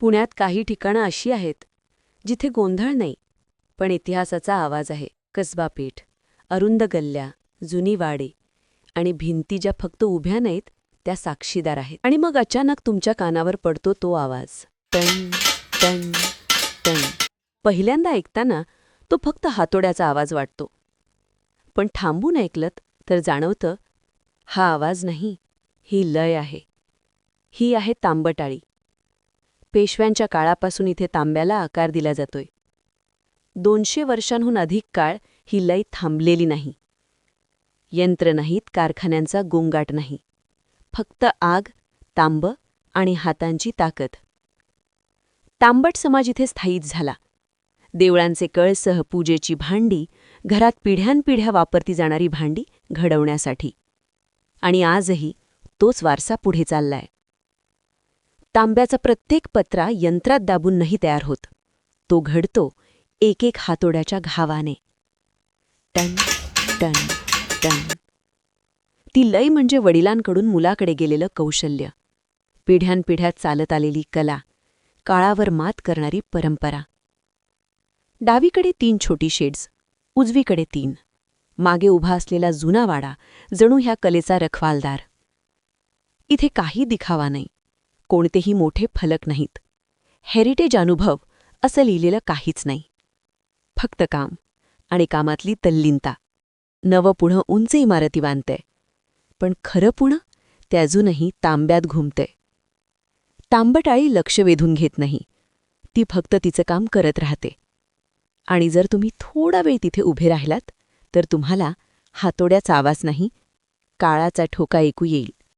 पुण्यात काही ठिकाणं अशी आहेत जिथे गोंधळ नाही, पण इतिहासाचा आवाज आहे. कसबा पेठ, अरुंद गल्ल्या, जुनी वाडे आणि भिंती ज्या फक्त उभ्या नाहीत त्या साक्षीदार आहेत. आणि मग अचानक तुमच्या कानावर पडतो तो आवाज, टन टन टन. पहिल्यांदा ऐकताना तो फक्त हातोड्याचा आवाज वाटतो, पण थांबून ऐकलत तर जाणवतं हा आवाज नाही, ही लय आहे. ही आहे तांबटाळी. पेशव्यांच्या काळापासून इथे तांब्याला आकार दिला जातोय. 200 वर्षांहून अधिक काळ ही लय थांबलेली नाही. यंत्र नाहीत, कारखान्यांचा गोंगाट नाही, फक्त आग, तांब आणि हातांची ताकद. तांबट समाज इथे स्थायिक झाला. देवळांचे कळसह पूजेची भांडी, घरात पिढ्यानपिढ्या वापरती जाणारी भांडी घडवण्यासाठी. आणि आजही तोच वारसा पुढे चाललाय. तांब्याचा प्रत्येक पत्रा यंत्रात दाबून नाही तयार होत, तो घडतो एक एक हातोड्याच्या घावाने. टन टन टन. ती लय म्हणजे वडिलांकडून मुलाकडे गेलेलं कौशल्य, पिढ्यानपिढ्यात चालत आलेली कला, काळावर मात करणारी परंपरा. डावीकडे 3 छोटी शेड्स, उजवीकडे 3. मागे उभा असलेला जुना वाडा जणू ह्या कलेचा रखवालदार. इथे काही दिखावा नाही, कोणतेही मोठे फलक नाहीत, हेरिटेज अनुभव असं लिहिलेलं काहीच नाही. फक्त काम आणि कामातली तल्लीनता. नवं पुणं उंच इमारती बांधतंय, पण खरं पुणं ते अजूनही तांब्यात घुमतंय. तांबटाळी लक्ष वेधून घेत नाही, ती फक्त तिचं काम करत राहते. आणि जर तुम्ही थोडा वेळ तिथे उभे राहिलात तर तुम्हाला हातोड्याचा आवाज नाही, काळाचा ठोका ऐकू येईल.